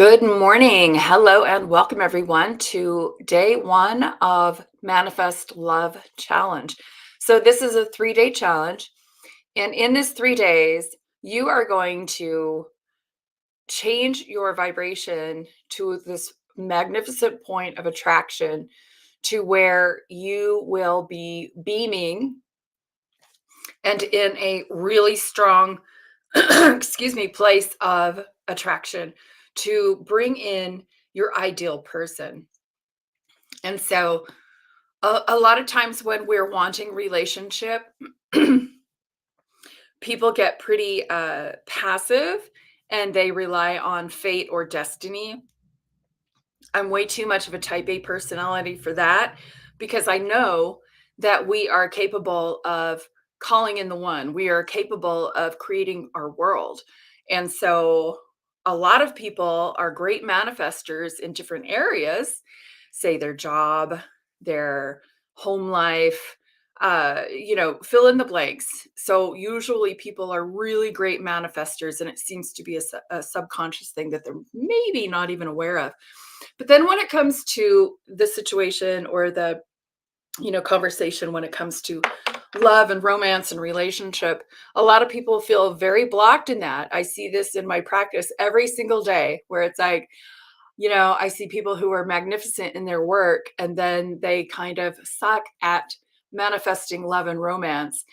Good morning. Hello and welcome everyone to day one of Manifest Love Challenge. So, this is a 3-day challenge. And in this 3 days, you are going to change your vibration to this magnificent point of attraction to where you will be beaming and in a really strong, excuse me, place of attraction to bring in your ideal person. And so a lot of times when we're wanting relationship, people get pretty passive and they rely on fate or destiny. I'm way too much of a type A personality for that because I know that we are capable of calling in the one. We are capable of creating our world. And so a lot of people are great manifestors in different areas, say their job, their home life, fill in the blanks. So usually people are really great manifestors, and it seems to be a subconscious thing that they're maybe not even aware of. But then when it comes to the situation or the, conversation when it comes to love and romance and relationship, a lot of people feel very blocked in that. I see this in my practice every single day where it's like, I see people who are magnificent in their work and then they kind of suck at manifesting love and romance.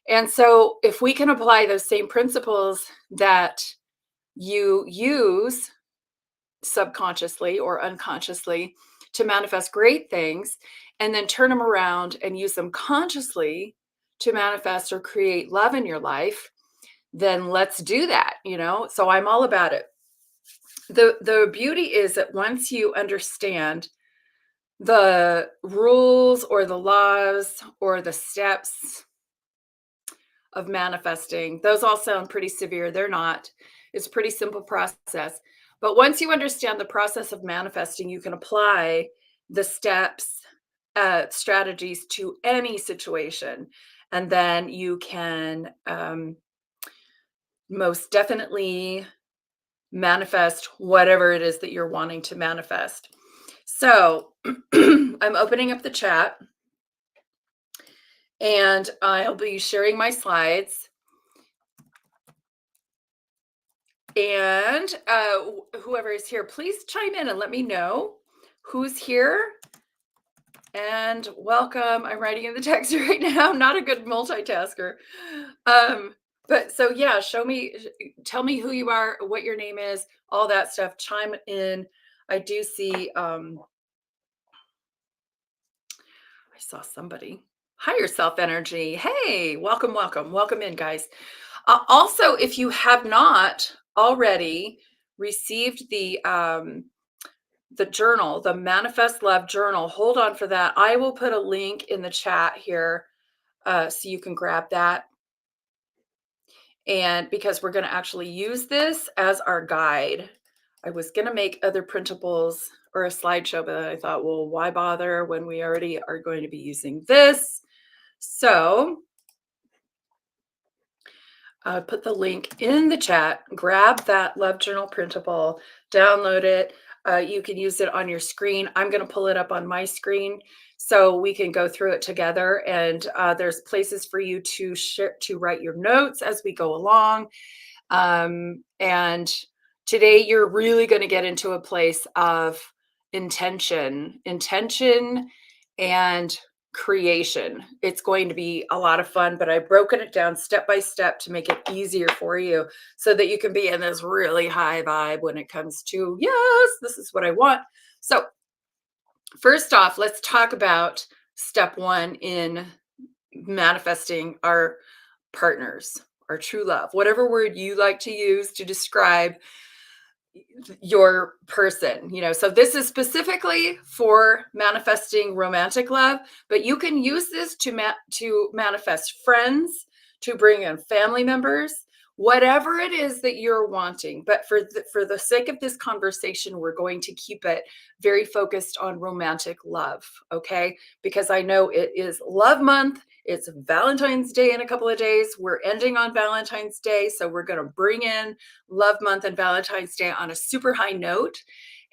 And so if we can apply those same principles that you use subconsciously or unconsciously to manifest great things and then turn them around and use them consciously to manifest or create love in your life, then let's do that. So I'm all about it. The beauty is that once you understand the rules or the laws or the steps of manifesting, those all sound pretty severe. They're not. It's a pretty simple process. But once you understand the process of manifesting, you can apply the steps, strategies to any situation. And then you can most definitely manifest whatever it is that you're wanting to manifest. So I'm opening up the chat and I'll be sharing my slides. And whoever is here, please chime in and let me know who's here. And welcome. I'm writing in the text right now. I'm not a good multitasker. But so yeah, tell me who you are, what your name is, all that stuff. Chime in. I do see I saw somebody. Higher self energy. Hey, welcome, welcome, welcome in, guys. Also, if you have not already received the journal, the Manifest Love journal, hold on for that. I will put a link in the chat here so you can grab that. And because we're going to actually use this as our guide. I was going to make other printables or a slideshow, but I thought, well, why bother when we already are going to be using this? So put the link in the chat, grab that Love Journal printable, download it. You can use it on your screen. I'm going to pull it up on my screen so we can go through it together. And there's places for you to share, to write your notes as we go along. And today you're really going to get into a place of intention and creation. It's going to be a lot of fun, but I've broken it down step by step to make it easier for you so that you can be in this really high vibe when it comes to, yes, this is what I want. So first off, let's talk about step one in manifesting our partners, our true love, whatever word you like to use to describe your person. So this is specifically for manifesting romantic love, but you can use this to manifest friends, to bring in family members, whatever it is that you're wanting. But for the sake of this conversation, we're going to keep it very focused on romantic love, okay? Because I know it is love month. It's Valentine's Day in a couple of days. We're ending on Valentine's Day, so we're going to bring in love month and Valentine's Day on a super high note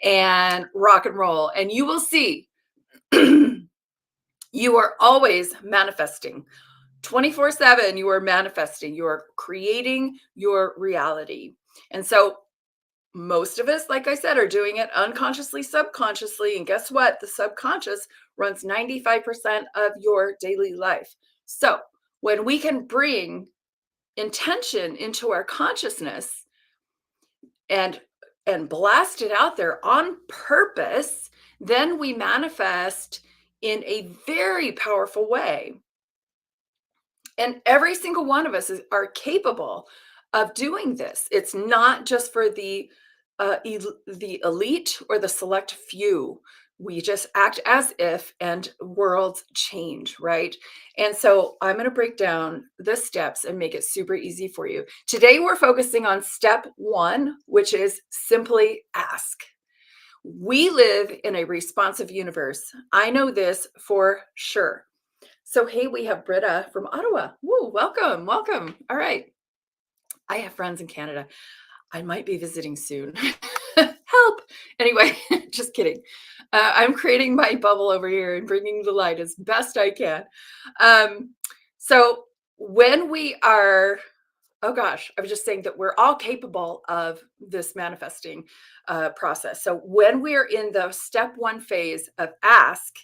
and rock and roll. And you will see you are always manifesting. 24/7, you are manifesting, you are creating your reality. And so, most of us, like I said, are doing it unconsciously, subconsciously. And guess what? The subconscious runs 95% of your daily life. So, when we can bring intention into our consciousness and blast it out there on purpose, then we manifest in a very powerful way. And every single one of us are capable of doing this. It's not just for the elite or the select few. We just act as if, and worlds change, right? And so I'm going to break down the steps and make it super easy for you. Today, we're focusing on step one, which is simply ask. We live in a responsive universe. I know this for sure. So, hey, we have Britta from Ottawa. Woo, welcome, welcome. All right. I have friends in Canada. I might be visiting soon. Help. Anyway, just kidding. I'm creating my bubble over here and bringing the light as best I can. Um, so, when we are, oh gosh, I was just saying that we're all capable of this manifesting process. So, when we're in the step one phase of ask,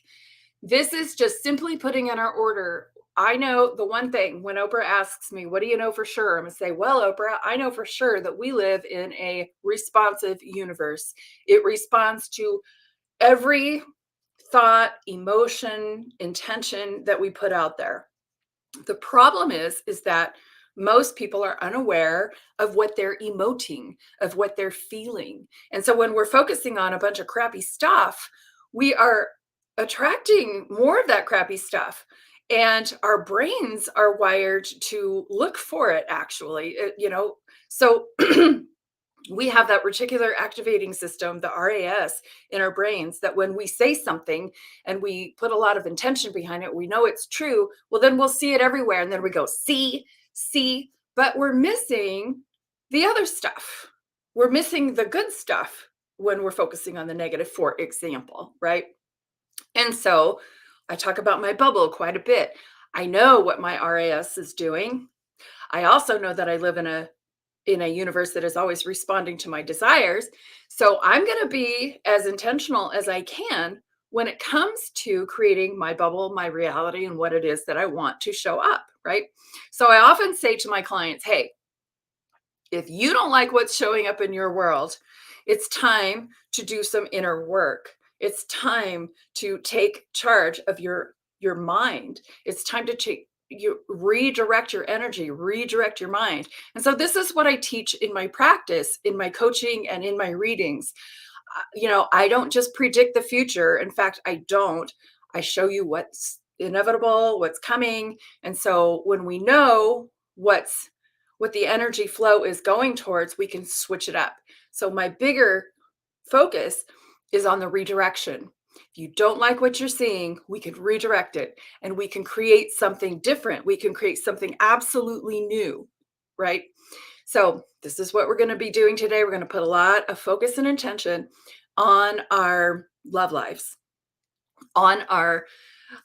this is just simply putting in our order. I know the one thing when Oprah asks me, what do you know for sure? I'm going to say, well, Oprah, I know for sure that we live in a responsive universe. It responds to every thought, emotion, intention that we put out there. The problem is that most people are unaware of what they're emoting, of what they're feeling. And so when we're focusing on a bunch of crappy stuff, we are attracting more of that crappy stuff. And our brains are wired to look for it, actually. So we have that reticular activating system, the RAS, in our brains, that when we say something and we put a lot of intention behind it, we know it's true. Well, then we'll see it everywhere. And then we go, see, but we're missing the other stuff. We're missing the good stuff when we're focusing on the negative, for example, right? And so I talk about my bubble quite a bit. I know what my RAS is doing. I also know that I live in a universe that is always responding to my desires. So I'm going to be as intentional as I can when it comes to creating my bubble, my reality, and what it is that I want to show up, right? So I often say to my clients, hey, if you don't like what's showing up in your world, it's time to do some inner work. It's time to take charge of your mind. It's time to you redirect your energy, redirect your mind. And so this is what I teach in my practice, in my coaching, and in my readings. I don't just predict the future. In fact, I don't. I show you what's inevitable, what's coming. And so when we know what the energy flow is going towards, we can switch it up. So my bigger focus is on the redirection. If you don't like what you're seeing, we can redirect it and we can create something different. We can create something absolutely new, right? So this is what we're going to be doing today. We're going to put a lot of focus and intention on our love lives, on our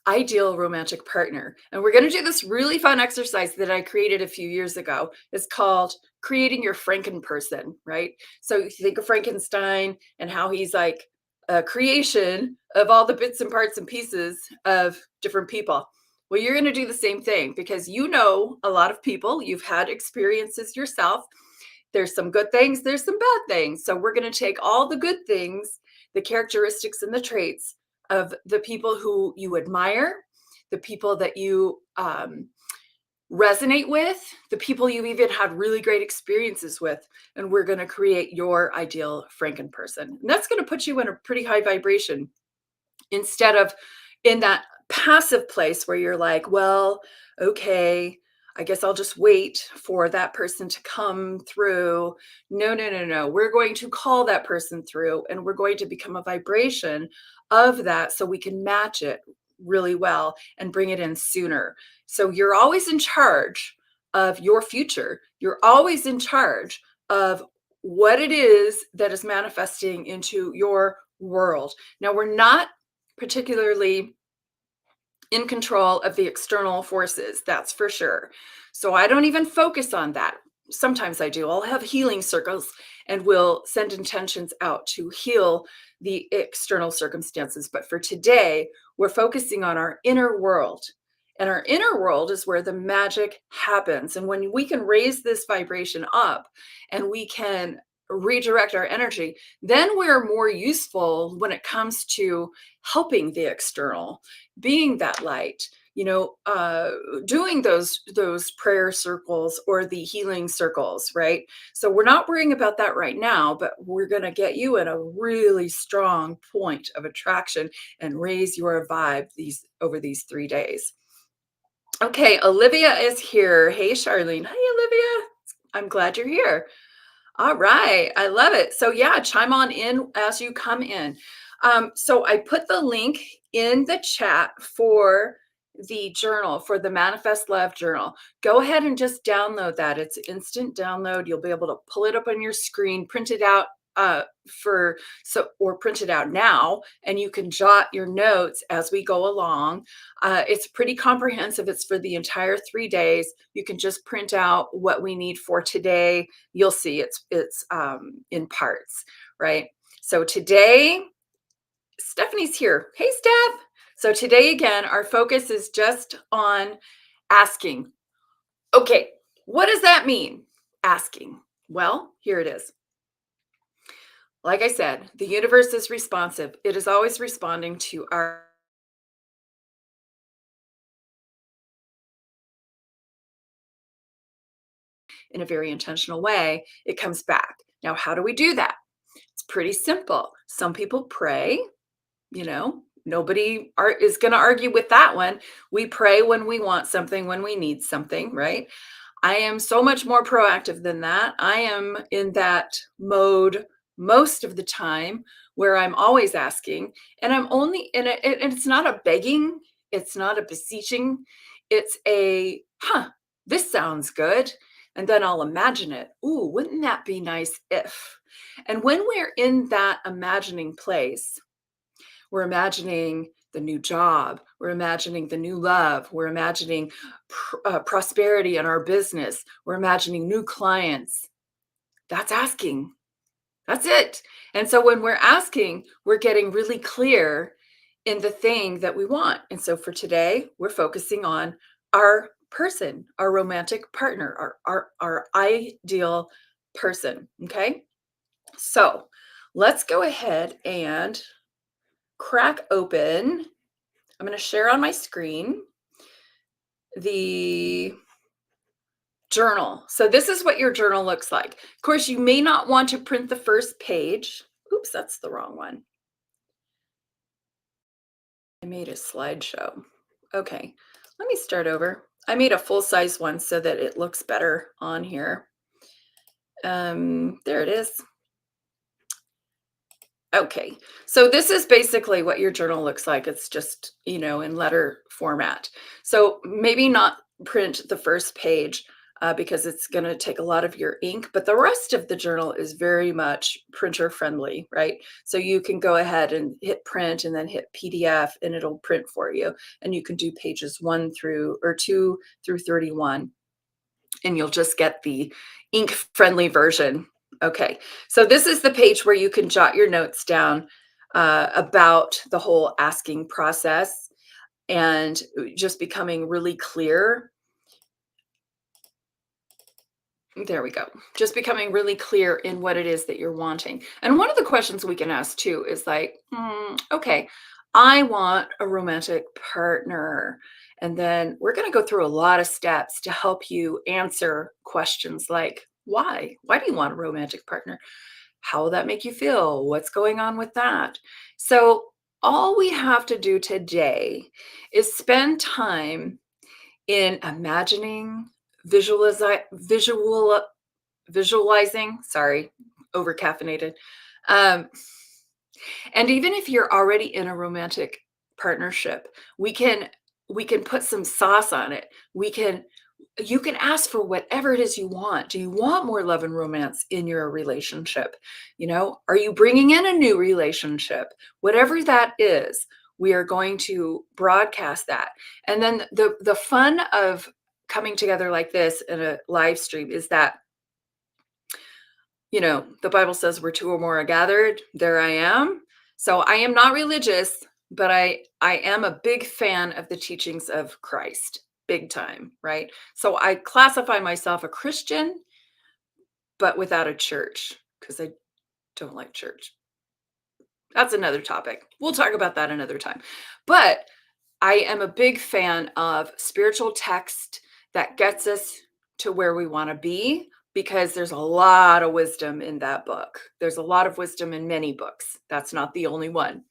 ideal romantic partner. And we're going to do this really fun exercise that I created a few years ago. It's called creating your Frankenperson, right? So you think of Frankenstein and how he's like a creation of all the bits and parts and pieces of different people. Well, you're going to do the same thing because you know a lot of people, you've had experiences yourself. There's some good things, there's some bad things. So we're going to take all the good things, the characteristics and the traits of the people who you admire, the people that you resonate with, the people you've even had really great experiences with, and we're going to create your ideal Frankenperson. And that's going to put you in a pretty high vibration instead of in that passive place where you're like, well, okay, I guess I'll just wait for that person to come through. No, no, no, no. We're going to call that person through and we're going to become a vibration of that so we can match it really well and bring it in sooner. So you're always in charge of your future. You're always in charge of what it is that is manifesting into your world. Now, we're not particularly in control of the external forces, that's for sure. So I don't even focus on that. Sometimes I do. I'll have healing circles and we'll send intentions out to heal the external circumstances. But for today, we're focusing on our inner world. And our inner world is where the magic happens. And when we can raise this vibration up and we can redirect our energy, then we're more useful when it comes to helping the external, being that light, doing those prayer circles or the healing circles, right? So we're not worrying about that right now, but we're going to get you in a really strong point of attraction and raise your vibe these over these 3 days. Okay, Olivia is here. Hey, Charlene. Hey, Olivia. I'm glad you're here. All right. I love it. So, yeah, chime on in as you come in. So, I put the link in the chat for the journal, for the Manifest Love journal. Go ahead and just download that. It's instant download. You'll be able to pull it up on your screen, print it out or print it out now, and you can jot your notes as we go along. It's pretty comprehensive. It's for the entire 3 days. You can just print out what we need for today. You'll see it's in parts, right? So today, Stephanie's here. Hey, Steph. So today again, our focus is just on asking. Okay, what does that mean? Asking. Well, here it is. Like I said, the universe is responsive. It is always responding to our in a very intentional way. It comes back. Now, how do we do that? It's pretty simple. Some people pray, nobody is going to argue with that one. We pray when we want something, when we need something, right? I am so much more proactive than that. I am in that mode most of the time where I'm always asking, and I'm only in it. And it's not a begging, it's not a beseeching, it's this sounds good. And then I'll imagine it. Ooh, wouldn't that be nice if? And when we're in that imagining place, we're imagining the new job. We're imagining the new love. We're imagining prosperity in our business. We're imagining new clients. That's asking. That's it. And so when we're asking, we're getting really clear in the thing that we want. And so for today, we're focusing on our person, our romantic partner, our ideal person. Okay. So let's go ahead and crack open. I'm going to share on my screen the journal. So this is what your journal looks like. Of course, you may not want to print the first page. Oops, that's the wrong one. I made a slideshow. Okay, let me start over. I made a full-size one so that it looks better on here. There it is. Okay, so this is basically what your journal looks like. It's just, in letter format. So maybe not print the first page because it's going to take a lot of your ink, but the rest of the journal is very much printer friendly, right? So you can go ahead and hit print and then hit PDF and it'll print for you. And you can do pages 2 through 31 and you'll just get the ink friendly version. Okay, so this is the page where you can jot your notes down about the whole asking process and just becoming really clear. There we go. Just becoming really clear in what it is that you're wanting. And one of the questions we can ask too is like, okay, I want a romantic partner. And then we're going to go through a lot of steps to help you answer questions like, why? Why do you want a romantic partner? How will that make you feel? What's going on with that? So, all we have to do today is spend time in imagining visual visualizing, sorry, over caffeinated. Um, and even if you're already in a romantic partnership, we can we can put some sauce on it. We can You can ask for whatever it is you want. Do you want more love and romance in your relationship? Are you bringing in a new relationship? Whatever that is, we are going to broadcast that. And then the fun of coming together like this in a live stream is that the Bible says where two or more are gathered, there I am. So I am not religious, but I am a big fan of the teachings of Christ, big time, right? So I classify myself a Christian, but without a church because I don't like church. That's another topic. We'll talk about that another time. But I am a big fan of spiritual text that gets us to where we want to be because there's a lot of wisdom in that book. There's a lot of wisdom in many books. That's not the only one.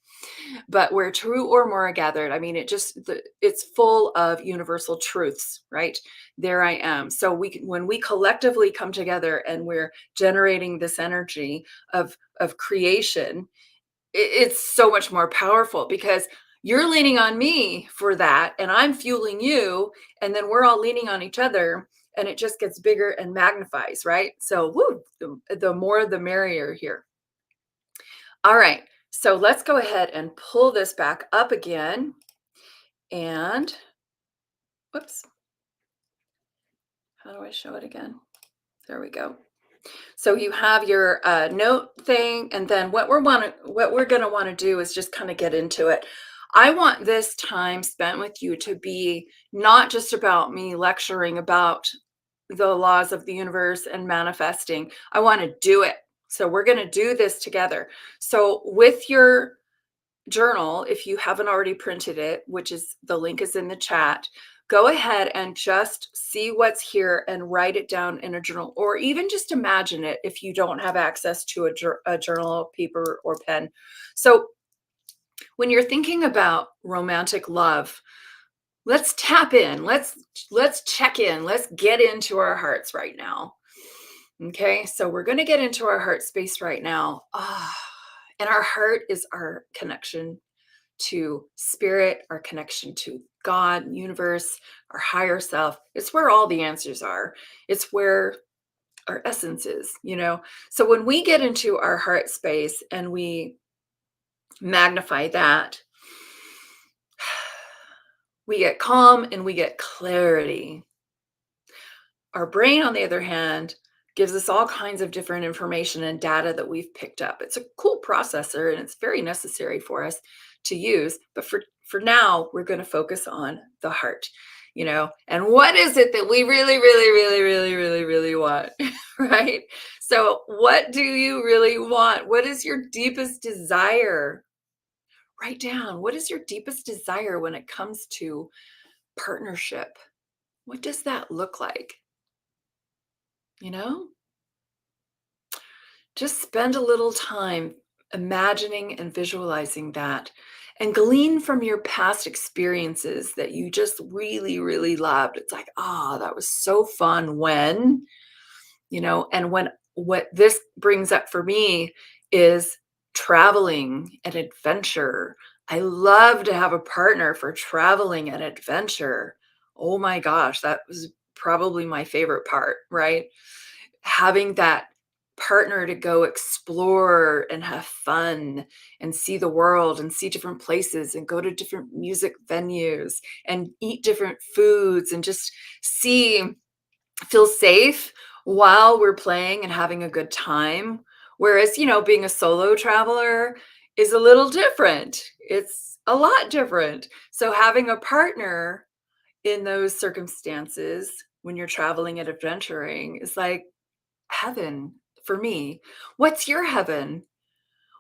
But where two or more are gathered, I mean, it's full of universal truths, right? There I am. So when we collectively come together and we're generating this energy of creation, it's so much more powerful because you're leaning on me for that and I'm fueling you, and then we're all leaning on each other, and it just gets bigger and magnifies, right? So woo, the more the merrier here. All right, so let's go ahead and pull this back up again. And whoops, how do I show it again? There we go. So you have your note thing, and then what we're going to want to do is just kind of get into it. I want this time spent with you to be not just about me lecturing about the laws of the universe and manifesting. I want to do it. So we're going to do this together. So with your journal, if you haven't already printed it, which is the link is in the chat, go ahead and just see what's here and write it down in a journal, or even just imagine it if you don't have access to a journal, paper, or pen. So when you're thinking about romantic love, let's tap in. Let's check in. Let's get into our hearts right now. Okay, so we're going to get into our heart space right now. And our heart is our connection to spirit, our connection to God, universe, our higher self. It's where all the answers are. It's where our essence is. So when we get into our heart space and we magnify that, we get calm and we get clarity. Our brain, on the other hand, gives us all kinds of different information and data that we've picked up. It's a cool processor and it's very necessary for us to use. But for now, we're going to focus on the heart. And what is it that we really, really, really, really, really, really want, right? So what do you really want? What is your deepest desire? Write down, what is your deepest desire when it comes to partnership? What does that look like? You know? Just spend a little time imagining and visualizing that, and glean from your past experiences that you just really, really loved. It's like, that was so fun and what this brings up for me is traveling and adventure. I love to have a partner for traveling and adventure. Oh my gosh, that was probably my favorite part, right? Having that partner to go explore and have fun and see the world and see different places and go to different music venues and eat different foods and just feel safe while we're playing and having a good time. Whereas, being a solo traveler is a little different. It's a lot different. So having a partner in those circumstances when you're traveling and adventuring is like heaven for me. What's your heaven?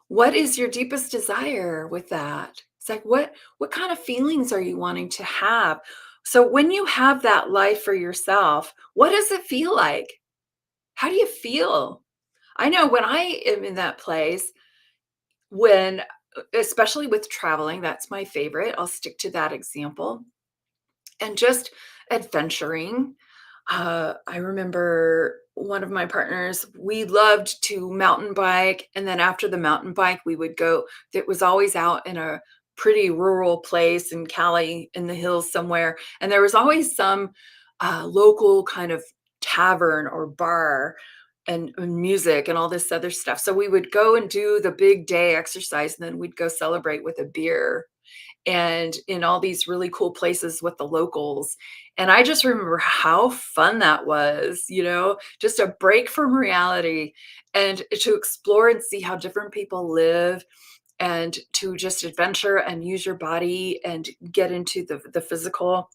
What is your deepest desire with that? It's like what kind of feelings are you wanting to have? So when you have that life for yourself, what does it feel like? How do you feel? I know when I am in that place, when especially with traveling, that's my favorite. I'll stick to that example. And just adventuring. I remember one of my partners, we loved to mountain bike. And then after the mountain bike, we would go, it was always out in a pretty rural place in Cali in the hills somewhere. And there was always some local kind of tavern or bar and music and all this other stuff. So we would go and do the big day exercise, and then we'd go celebrate with a beer and in all these really cool places with the locals. And I just remember how fun that was, just a break from reality and to explore and see how different people live and to just adventure and use your body and get into the physical,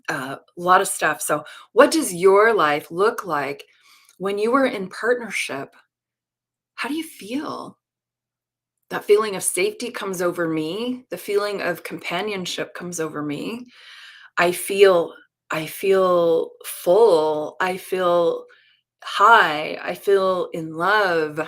a lot of stuff. So, what does your life look like when you were in partnership? How do you feel? That feeling of safety comes over me. The feeling of companionship comes over me. I feel I feel full. I feel high. I feel in love.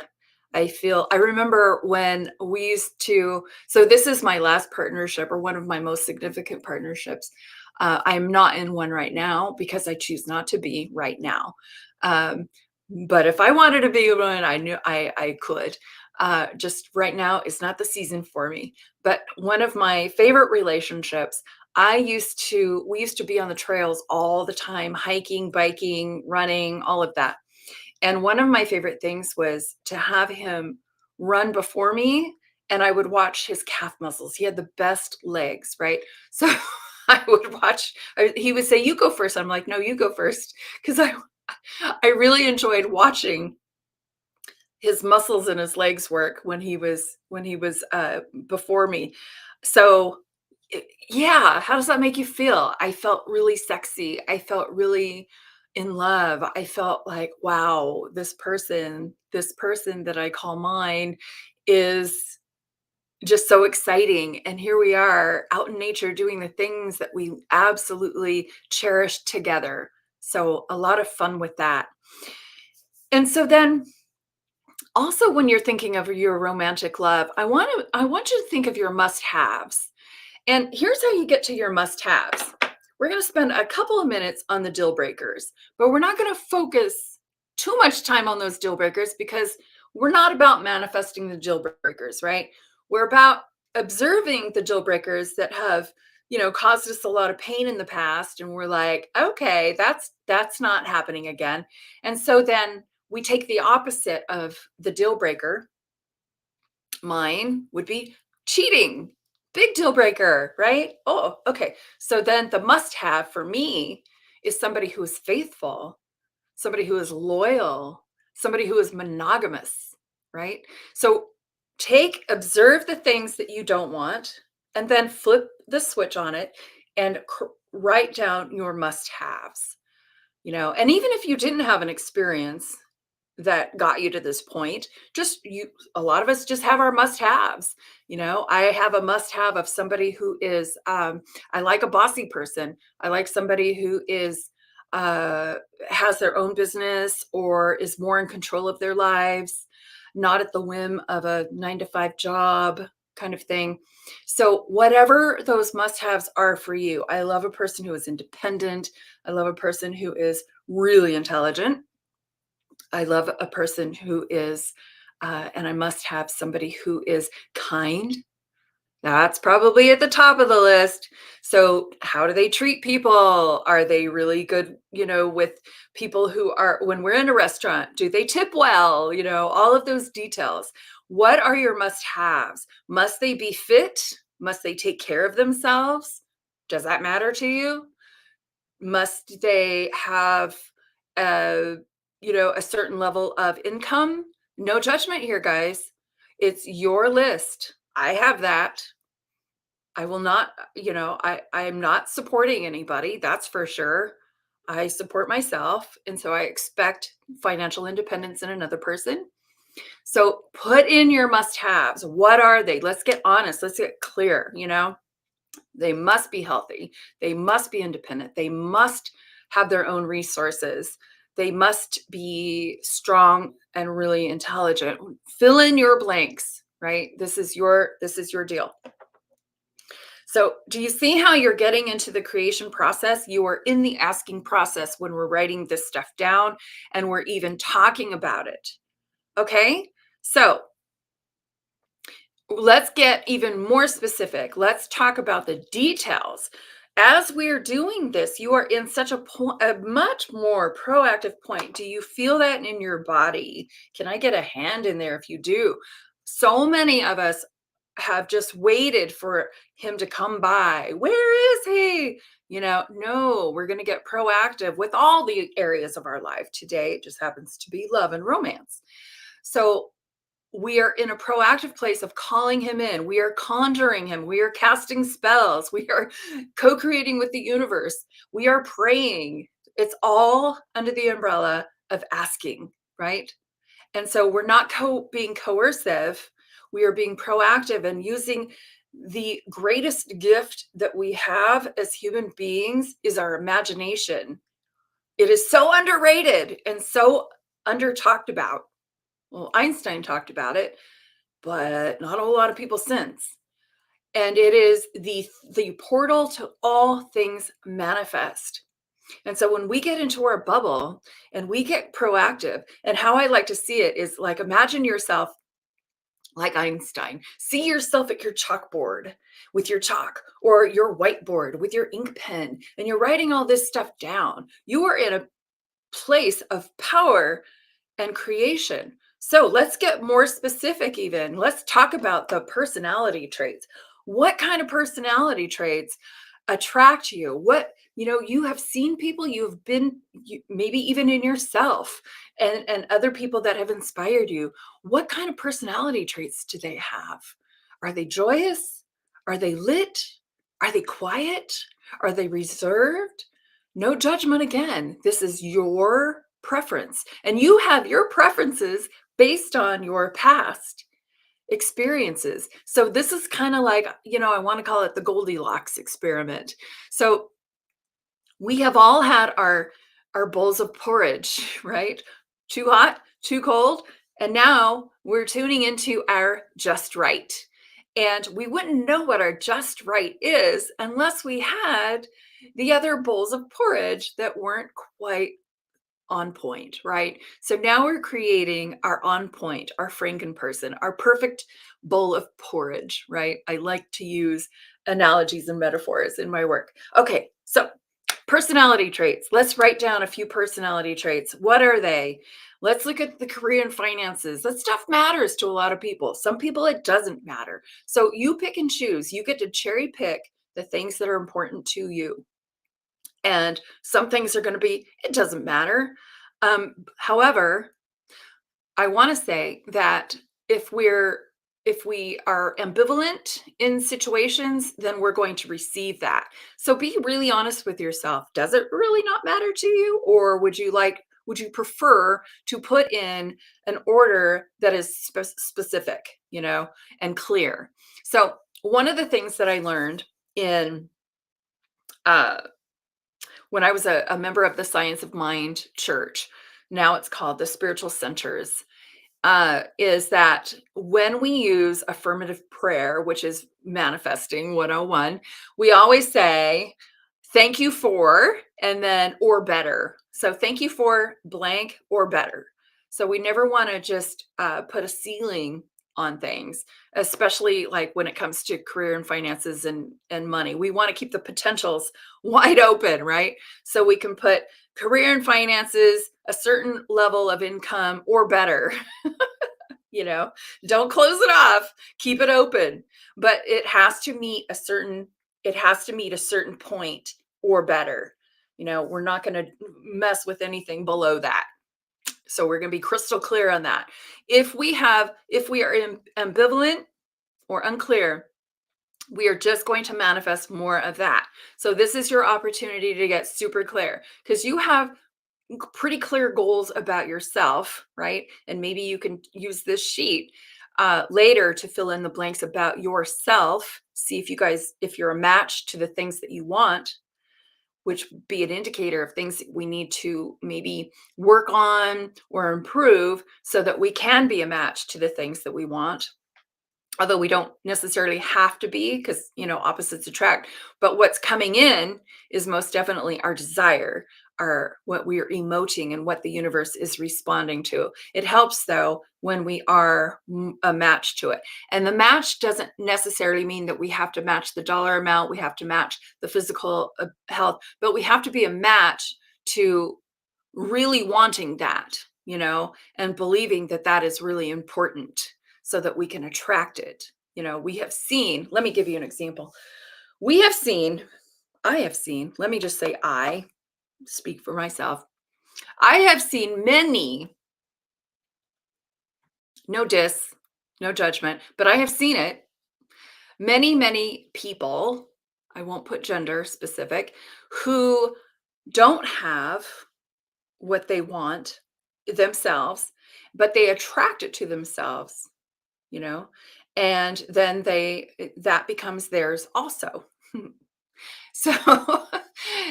I remember when we used to, so this is my last partnership or one of my most significant partnerships. I'm not in one right now because I choose not to be right now. Um, but if I wanted to be one, I knew I could. Just right now is not the season for me. But one of my favorite relationships, we used to be on the trails all the time, hiking, biking, running, all of that. And one of my favorite things was to have him run before me, and I would watch his calf muscles. He had the best legs, right? So I would watch, he would say, "You go first." I'm like, "No, you go first," because I really enjoyed watching his muscles and his legs work when he was before me. So yeah, how does that make you feel? I felt really sexy. I felt really in love. I felt like, wow, this person that I call mine is just so exciting. And here we are out in nature doing the things that we absolutely cherish together. So a lot of fun with that. And so then also when you're thinking of your romantic love, I want you to think of your must-haves. And here's how you get to your must-haves. We're going to spend a couple of minutes on the deal breakers, but we're not going to focus too much time on those deal breakers because we're not about manifesting the deal breakers, right? We're about observing the deal breakers that have, caused us a lot of pain in the past, and we're like, okay, that's not happening again. And so then we take the opposite of the deal breaker. Mine would be cheating. Big deal breaker, right? Oh, okay. So then the must have for me is somebody who is faithful, somebody who is loyal, somebody who is monogamous, right? So observe the things that you don't want and then flip the switch on it and write down your must haves, and even if you didn't have an experience that got you to this point, just you a lot of us just have our must-haves. I have a must-have of somebody who is I like a bossy person. I like somebody who is uh has their own business or is more in control of their lives, not at the whim of a 9 to 5 job kind of thing. So whatever those must-haves are for you, I love a person who is independent. I love a person who is really intelligent. I love a person who is, and I must have somebody who is kind. That's probably at the top of the list. So, how do they treat people? Are they really good, with people who are, when we're in a restaurant, do they tip well? All of those details. What are your must haves? Must they be fit? Must they take care of themselves? Does that matter to you? Must they have, uh, a certain level of income? No judgment here, guys. It's your list. I have that. I will not, I'm not supporting anybody, that's for sure. I support myself, and so I expect financial independence in another person. So put in your must-haves. What are they? Let's get honest. Let's get clear. They must be healthy. They must be independent. They must have their own resources. They must be strong and really intelligent. Fill in your blanks, right? This is your deal. So, do you see how you're getting into the creation process? You are in the asking process when we're writing this stuff down and we're even talking about it. Okay? So, let's get even more specific. Let's talk about the details. As we're doing this, you are in such a much more proactive point. Do you feel that in your body? Can I get a hand in there if you do? So many of us have just waited for him to come by. Where is he? No, we're going to get proactive with all the areas of our life. Today, it just happens to be love and romance. So, we are in a proactive place of calling him in. We are conjuring him. We are casting spells. We are co creating with the universe. We are praying. It's all under the umbrella of asking, right? And so we're not being coercive. We are being proactive and using the greatest gift that we have as human beings is our imagination. It is so underrated and so under talked about. Well, Einstein talked about it, but not a whole lot of people since. And it is the portal to all things manifest. And so when we get into our bubble and we get proactive, and how I like to see it is like imagine yourself like Einstein. See yourself at your chalkboard with your chalk or your whiteboard with your ink pen, and you're writing all this stuff down. You are in a place of power and creation. So let's get more specific, even. Let's talk about the personality traits. What kind of personality traits attract you? You have seen people, you've been, maybe even in yourself, and other people that have inspired you. What kind of personality traits do they have? Are they joyous? Are they lit? Are they quiet? Are they reserved? No judgment again. This is your preference. And you have your preferences based on your past experiences. So this is kind of like, I want to call it the Goldilocks experiment. So we have all had our bowls of porridge, right? Too hot, too cold, and now we're tuning into our just right. And we wouldn't know what our just right is unless we had the other bowls of porridge that weren't quite on point, right? So now we're creating our on point, our Frankenperson, our perfect bowl of porridge, right? I like to use analogies and metaphors in my work. Okay, so personality traits. Let's write down a few personality traits. What are they? Let's look at the career and finances. That stuff matters to a lot of people. Some people it doesn't matter. So you pick and choose. You get to cherry pick the things that are important to you. And some things are going to be, it doesn't matter. However, I want to say that if we are ambivalent in situations, then we're going to receive that. So be really honest with yourself. Does it really not matter to you? Or would you prefer to put in an order that is specific, and clear? So one of the things that I learned in uh, when I was a member of the Science of Mind Church, now it's called the Spiritual Centers, is that when we use affirmative prayer, which is manifesting 101, we always say, thank you for, and then, or better. So thank you for blank or better. So we never want to just put a ceiling on things, especially like when it comes to career and finances and money. We want to keep the potentials wide open, right? So we can put career and finances, a certain level of income or better. you know don't close it off, keep it open, but it has to meet a certain point or better. We're not going to mess with anything below that. So we're going to be crystal clear on that. If we are ambivalent or unclear, we are just going to manifest more of that. So this is your opportunity to get super clear, because you have pretty clear goals about yourself, right? And maybe you can use this sheet later to fill in the blanks about yourself. See if you're a match to the things that you want, which would be an indicator of things that we need to maybe work on or improve so that we can be a match to the things that we want. although we don't necessarily have to be, because opposites attract. But what's coming in is most definitely our desire, our what we are emoting and what the universe is responding to. It helps though when we are a match to it, and the match doesn't necessarily mean that we have to match the dollar amount, we have to match the physical health, but we have to be a match to really wanting that, and believing that that is really important so that we can attract it. We have seen, let me give you an example. We have seen, I have seen, let me just say, I speak for myself. I have seen many, no diss, no judgment, but I have seen it. Many, many people, I won't put gender specific, who don't have what they want themselves, but they attract it to themselves, you know, and then that becomes theirs also. So,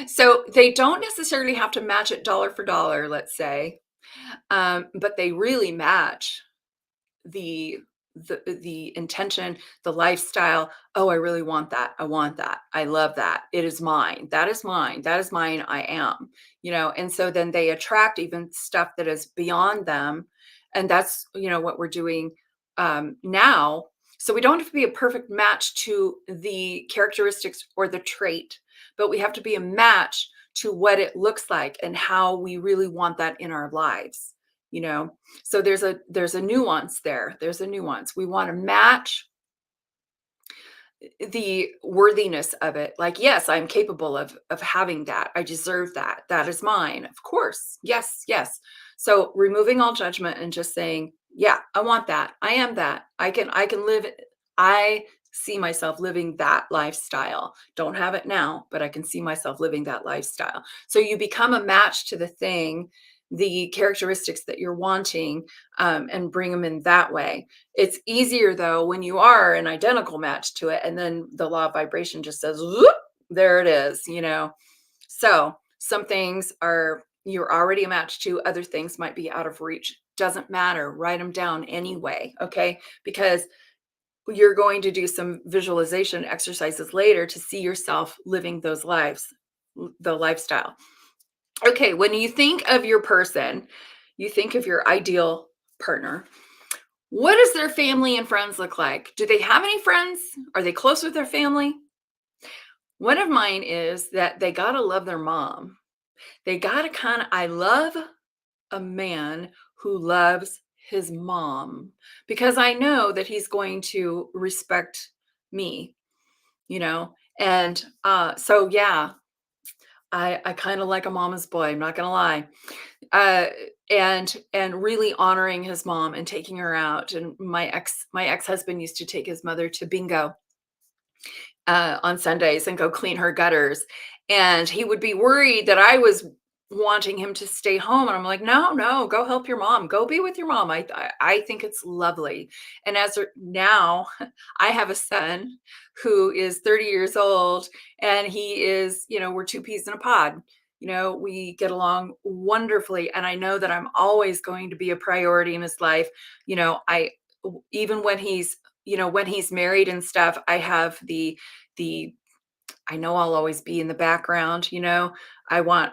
so they don't necessarily have to match it dollar for dollar, let's say, but they really match the the intention, the lifestyle. Oh, I really want that. I want that. I love that. It is mine. That is mine. That is mine. I am, and so then they attract even stuff that is beyond them. And that's, what we're doing now. So we don't have to be a perfect match to the characteristics or the trait, but we have to be a match to what it looks like and how we really want that in our lives, you know so there's a nuance there. There's a nuance. We want to match the worthiness of it. Like, yes, I'm capable of having that. I deserve that. That is mine. Of course. Yes, yes. So removing all judgment and just saying, yeah, I want that. I am that. I can live it. I see myself living that lifestyle. Don't have it now, but I can see myself living that lifestyle. So you become a match to the thing, the characteristics that you're wanting, and bring them in that way. It's easier though when you are an identical match to it, and then the law of vibration just says, "Whoop, there it is." So some things are you're already a match to, other things might be out of reach. Doesn't matter. Write them down anyway, okay? Because you're going to do some visualization exercises later to see yourself living those lives, the lifestyle. Okay, when you think of your person, you think of your ideal partner. What does their family and friends look like? Do they have any friends? Are they close with their family? One of mine is that they got to love their mom. They got to I love a man who loves his mom, because I know that he's going to respect me, you know? And so, yeah, I kind of like a mama's boy. I'm not going to lie. uh and really honoring his mom and taking her out. And my ex-husband used to take his mother to bingo on Sundays and go clean her gutters, and he would be worried that I was wanting him to stay home, and I'm like, no, no, go help your mom, go be with your mom. I think it's lovely. And now I have a son who is 30 years old, and he is, we're two peas in a pod. We get along wonderfully, and I know that I'm always going to be a priority in his life. I even when he's married and stuff, I have the I know I'll always be in the background. I want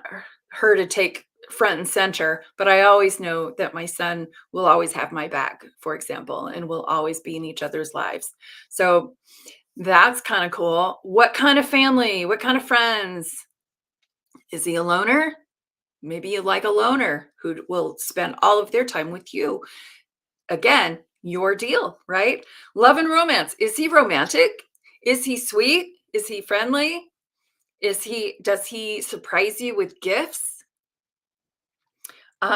her to take front and center, but I always know that my son will always have my back, for example, and we'll always be in each other's lives. So that's kind of cool. What kind of family? What kind of friends? Is he a loner? Maybe you like a loner who will spend all of their time with you. Again, your deal, right? Love and romance. Is he romantic? Is he sweet? Is he friendly? Does he surprise you with gifts?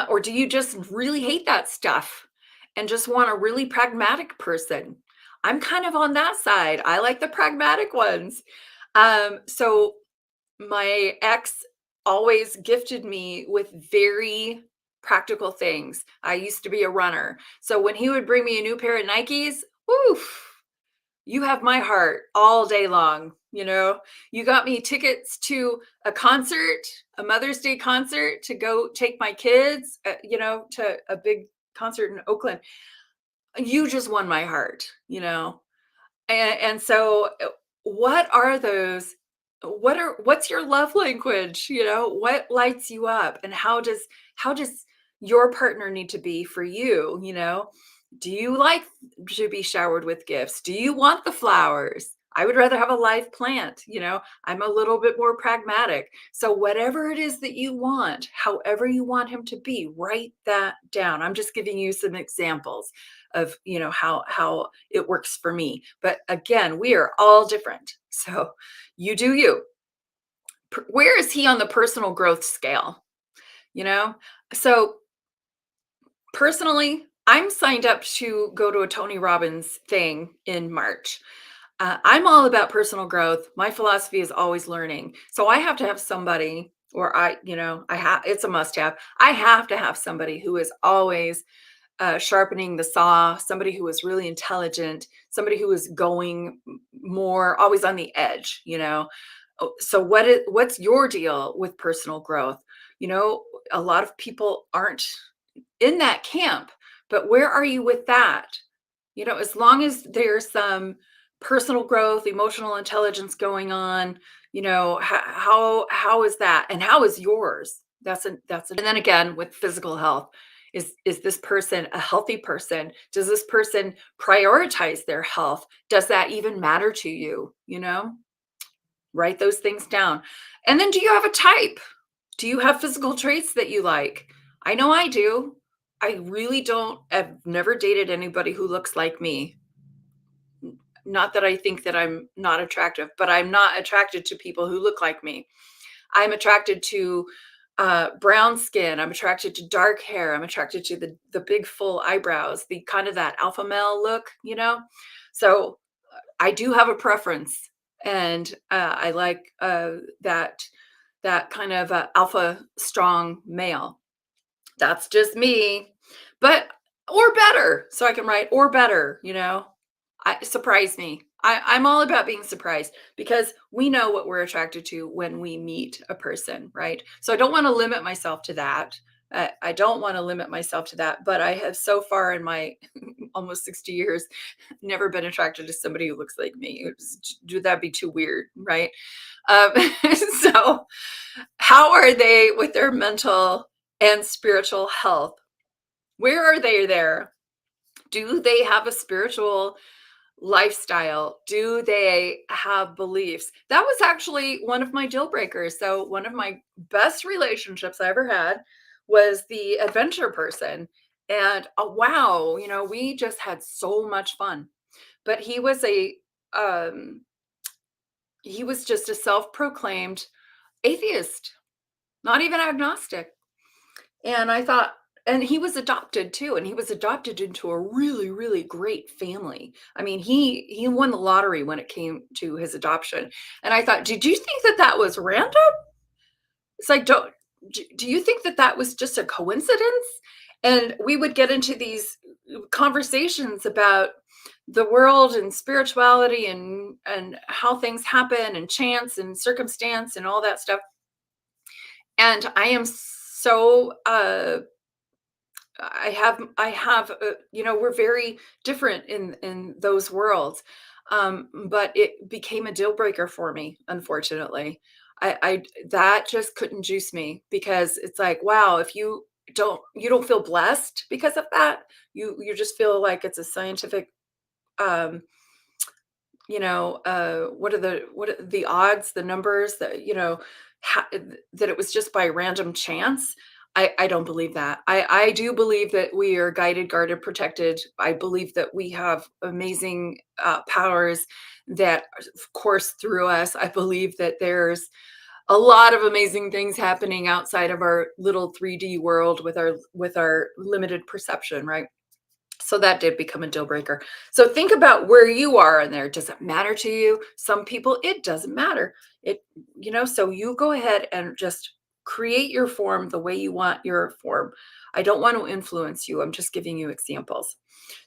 Or do you just really hate that stuff and just want a really pragmatic person? I'm kind of on that side. I like the pragmatic ones. So my ex always gifted me with very practical things. I used to be a runner. So when he would bring me a new pair of Nikes, oof, you have my heart all day long. You got me tickets to a concert, a Mother's Day concert, to go take my kids, to a big concert in Oakland. You just won my heart. And so, what are those what's your love language, What lights you up, and how does your partner need to be for you, Do you like to be showered with gifts? Do you want the flowers? I would rather have a live plant, I'm a little bit more pragmatic. So whatever it is that you want, however you want him to be, write that down. I'm just giving you some examples of, how it works for me. But again, we are all different. So you do you. Where is he on the personal growth scale? You know? So personally, I'm signed up to go to a Tony Robbins thing in March. I'm all about personal growth. My philosophy is always learning. So I have to have somebody, or it's a must have. I have to have somebody who is always sharpening the saw, somebody who is really intelligent, somebody who is going more, always on the edge, So what's your deal with personal growth? A lot of people aren't in that camp, but where are you with that? As long as there's some personal growth, emotional intelligence going on, how is that? And how is yours? And then again with physical health. Is this person a healthy person? Does this person prioritize their health? Does that even matter to you? Write those things down. And then do you have a type? Do you have physical traits that you like? I know I do. I really don't. I've never dated anybody who looks like me. Not that I think that I'm not attractive, but I'm not attracted to people who look like me. I'm attracted to brown skin. I'm attracted to dark hair. I'm attracted to the big full eyebrows, the kind of that alpha male look. So I do have a preference, and I like that kind of alpha strong male. That's just me, but or better. So I can write or better. Surprise me. I'm all about being surprised because we know what we're attracted to when we meet a person, right? So I don't want to limit myself to that. I don't want to limit myself to that, but I have so far in my almost 60 years never been attracted to somebody who looks like me. That'd be too weird, right? Um, so, how are they with their mental and spiritual health? Where are they there? Do they have a spiritual lifestyle? Do they have beliefs? That was actually one of my deal breakers. So, one of my best relationships I ever had was the adventure person. And wow, we just had so much fun. But um, he was just a self-proclaimed atheist, not even agnostic. And I thought, and he was adopted too, and he was adopted into a really, really great family. I mean, he won the lottery when it came to his adoption. And I thought, did you think that that was random? It's like, do you think that that was just a coincidence? And we would get into these conversations about the world and spirituality and how things happen and chance and circumstance and all that stuff. And I am so we're very different in those worlds. But it became a deal breaker for me, unfortunately. I that just couldn't juice me because it's like, wow, if you don't feel blessed because of that, you just feel like it's a scientific um what are the odds, the numbers that, that it was just by random chance. I don't believe that. I do believe that we are guided, guarded, protected. I believe that we have amazing powers that course through us. I believe that there's a lot of amazing things happening outside of our little 3D world with our limited perception, right? So that did become a deal breaker. So think about where you are in there. Does it matter to you? Some people, it doesn't matter. So you go ahead and just create your form the way you want your form. I don't want to influence you. I'm just giving you examples.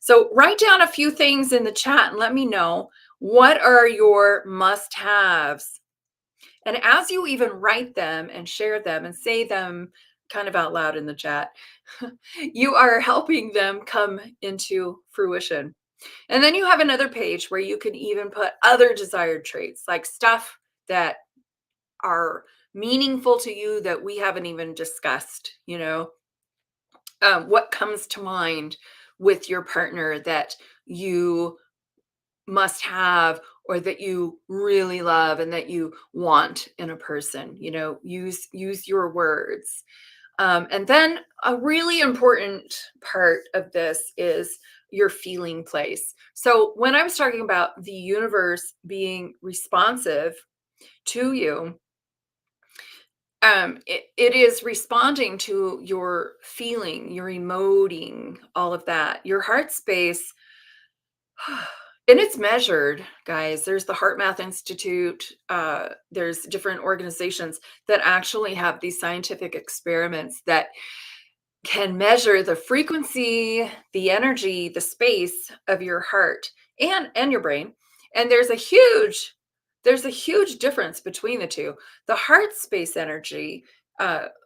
So write down a few things in the chat and let me know, what are your must haves? And as you even write them and share them and say them kind of out loud in the chat, you are helping them come into fruition. And then you have another page where you can even put other desired traits, like stuff that are meaningful to you that we haven't even discussed, what comes to mind with your partner that you must have or that you really love and that you want in a person. Use your words. And then a really important part of this is your feeling place. So when I was talking about the universe being responsive to you, it is responding to your feeling, your emoting, all of that. Your heart space, and it's measured, guys. There's the Heart Math Institute. There's different organizations that actually have these scientific experiments that can measure the frequency, the energy, the space of your heart and your brain. And there's a huge difference between the two. The heart space energy,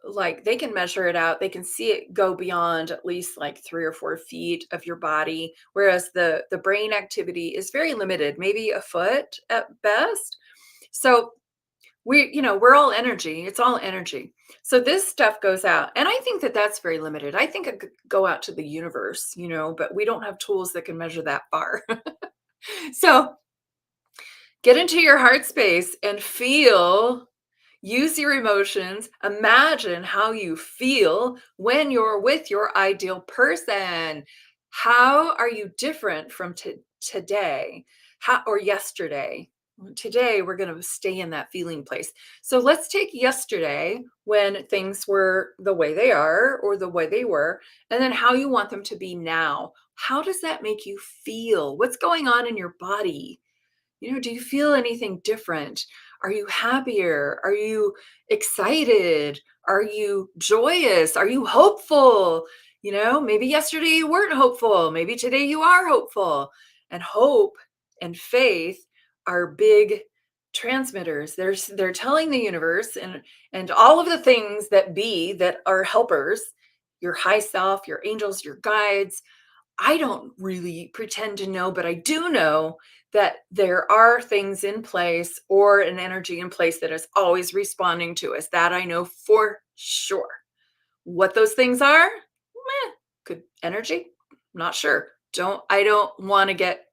like they can measure it out. They can see it go beyond at least like 3 or 4 feet of your body, whereas the brain activity is very limited, maybe a foot at best. So we're all energy. It's all energy. So this stuff goes out. And I think that that's very limited. I think it could go out to the universe, but we don't have tools that can measure that far. So get into your heart space and feel, use your emotions. Imagine how you feel when you're with your ideal person. How are you different from today? How or yesterday? Today, we're going to stay in that feeling place. So let's take yesterday when things were the way they are or the way they were, and then how you want them to be now. How does that make you feel? What's going on in your body? Do you feel anything different? Are you happier? Are you excited? Are you joyous? Are you hopeful? Maybe yesterday you weren't hopeful. Maybe today you are hopeful. And hope and faith are big transmitters. They're telling the universe and all of the things that are helpers, your high self, your angels, your guides. I don't really pretend to know, but I do know that there are things in place or an energy in place that is always responding to us. That I know for sure. What those things are? Could energy? Not sure. I don't want to get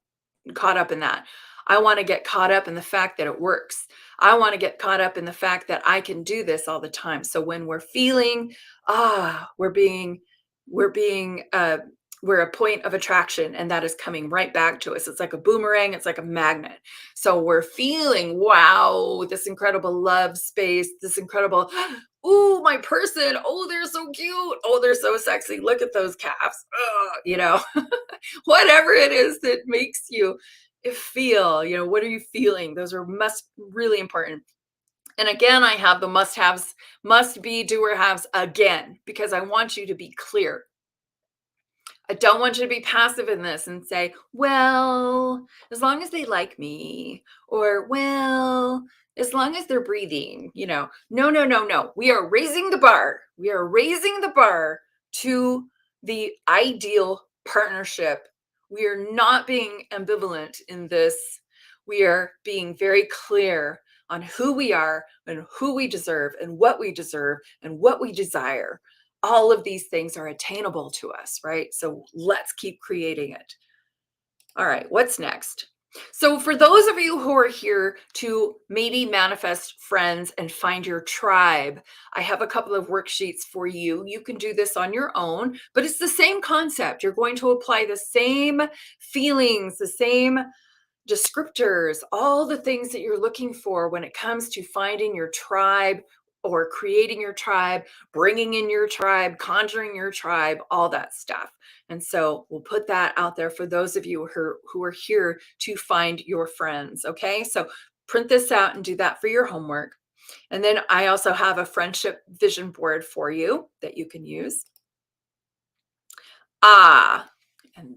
caught up in that. I want to get caught up in the fact that it works. I want to get caught up in the fact that I can do this all the time. So when we're feeling, we're being we're a point of attraction, and that is coming right back to us. It's like a boomerang, it's like a magnet. So we're feeling, wow, this incredible love space, this incredible, ooh, my person, oh, they're so cute, oh, they're so sexy, look at those calves. Whatever it is that makes you feel, what are you feeling? Those are must really important. And again, I have the must haves, must be, do or haves again, because I want you to be clear. I don't want you to be passive in this and say, well, as long as they like me, or well, as long as they're breathing, no, no, no, no. We are raising the bar. We are raising the bar to the ideal partnership. We are not being ambivalent in this. We are being very clear on who we are and who we deserve and what we deserve and what we desire. All of these things are attainable to us, right? So let's keep creating it. All right, what's next? So, for those of you who are here to maybe manifest friends and find your tribe, I have a couple of worksheets for you. You can do this on your own, but it's the same concept. You're going to apply the same feelings, the same descriptors, all the things that you're looking for when it comes to finding your tribe or creating your tribe, bringing in your tribe, conjuring your tribe, all that stuff. And so we'll put that out there for those of you who are here to find your friends. Okay. So print this out and do that for your homework. And then I also have a friendship vision board for you that you can use. And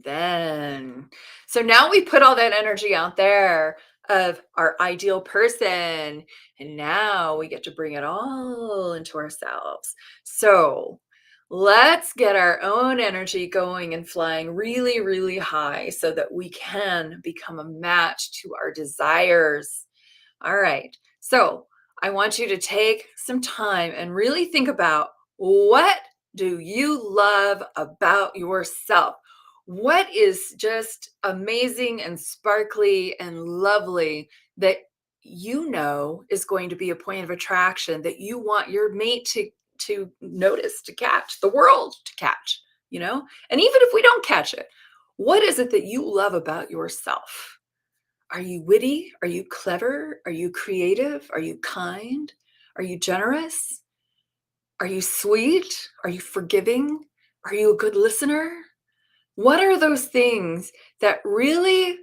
then, so now we put all that energy out there of our ideal person. And now we get to bring it all into ourselves. So Let's get our own energy going and flying really, really high so that we can become a match to our desires. All right. So I want you to take some time and really think about, what do you love about yourself? What is just amazing and sparkly and lovely that you know is going to be a point of attraction that you want your mate to notice, to catch, the world to catch, you know? And even if we don't catch it, what is it that you love about yourself? Are you witty? Are you clever? Are you creative? Are you kind? Are you generous? Are you sweet? Are you forgiving? Are you a good listener? What are those things that really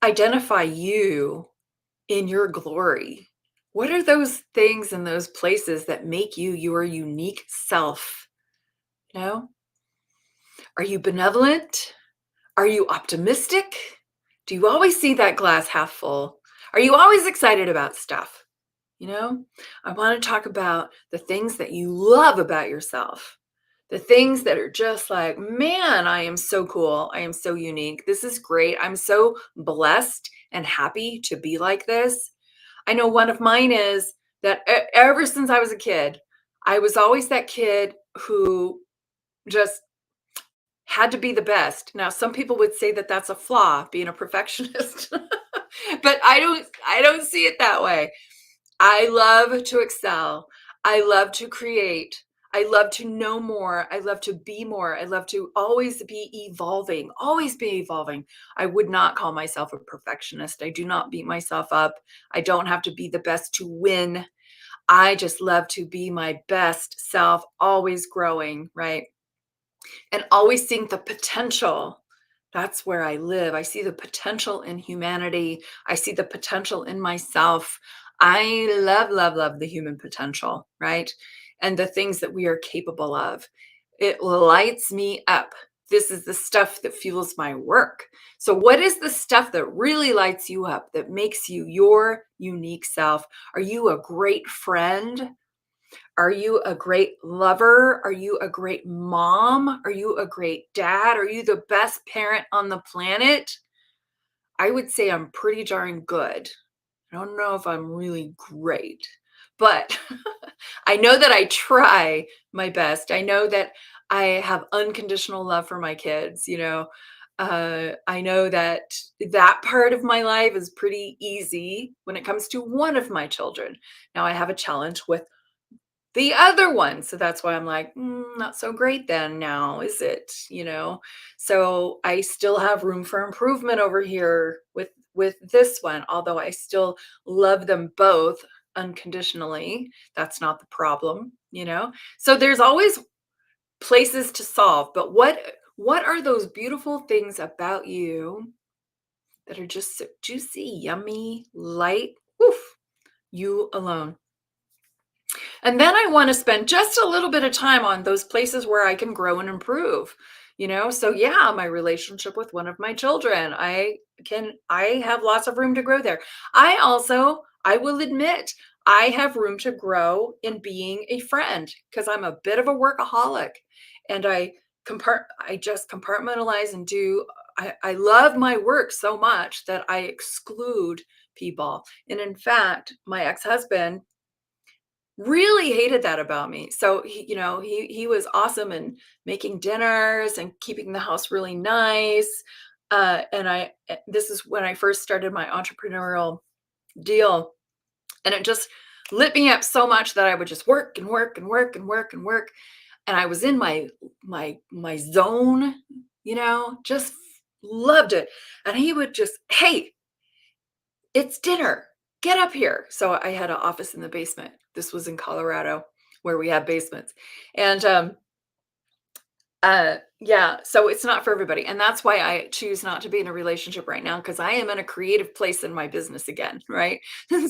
identify you in your glory? What are those things and those places that make you your unique self? You know? Are you benevolent? Are you optimistic? Do you always see that glass half full? Are you always excited about stuff? You know, I want to talk about the things that you love about yourself. The things that are just like, man, I am so cool. I am so unique. This is great. I'm so blessed and happy to be like this. I know one of mine is that ever since I was a kid, I was always that kid who just had to be the best. Now, some people would say that that's a flaw, being a perfectionist. But I don't see it that way. I love to excel. I love to create. I love to know more. I love to be more. I love to always be evolving, always be evolving. I would not call myself a perfectionist. I do not beat myself up. I don't have to be the best to win. I just love to be my best self, always growing, right? And always seeing the potential. That's where I live. I see the potential in humanity. I see the potential in myself. I love, love, love the human potential, right? And the things that we are capable of. It lights me up. This is the stuff that fuels my work. So, what is the stuff that really lights you up, that makes you your unique self? Are you a great friend? Are you a great lover? Are you a great mom? Are you a great dad? Are you the best parent on the planet? I would say I'm pretty darn good. I don't know if I'm really great, but I know that I try my best. I know that I have unconditional love for my kids, you know. I know that that part of my life is pretty easy when it comes to one of my children. Now I have a challenge with the other one. So that's why I'm like, not so great then now, is it? You know? So I still have room for improvement over here with this one, although I still love them both unconditionally. That's not the problem, you know? So there's always places to solve, but what are those beautiful things about you that are just so juicy, yummy, light? Woof, you alone. And then I want to spend just a little bit of time on those places where I can grow and improve. You know, so yeah, my relationship with one of my children, I have lots of room to grow there. I will admit, I have room to grow in being a friend because I'm a bit of a workaholic and I just compartmentalize and do. I love my work so much that I exclude people. And in fact, my ex-husband really hated that about me. So he was awesome in making dinners and keeping the house really nice. This is when I first started my entrepreneurial deal, and it just lit me up so much that I would just work and work and work and work and work, and I was in my zone, just loved it. And he would just, hey, it's dinner. Get up here. So I had an office in the basement. This was in Colorado where we have basements. And yeah, so it's not for everybody. And that's why I choose not to be in a relationship right now, because I am in a creative place in my business again, right?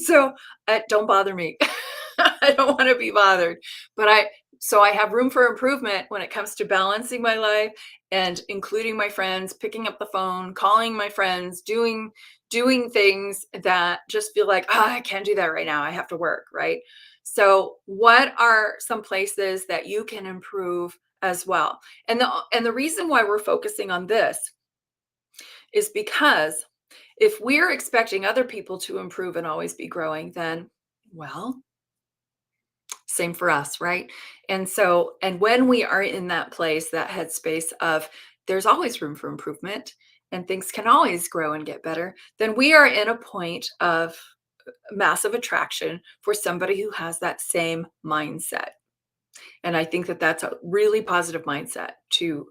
So don't bother me. I don't want to be bothered. But so I have room for improvement when it comes to balancing my life and including my friends, picking up the phone, calling my friends, doing things that just feel like, I can't do that right now. I have to work, right? So, what are some places that you can improve as well? And the reason why we're focusing on this is because if we're expecting other people to improve and always be growing, then, well, same for us, right? And when we are in that place, that headspace of there's always room for improvement and things can always grow and get better, then we are in a point of massive attraction for somebody who has that same mindset. And I think that that's a really positive mindset to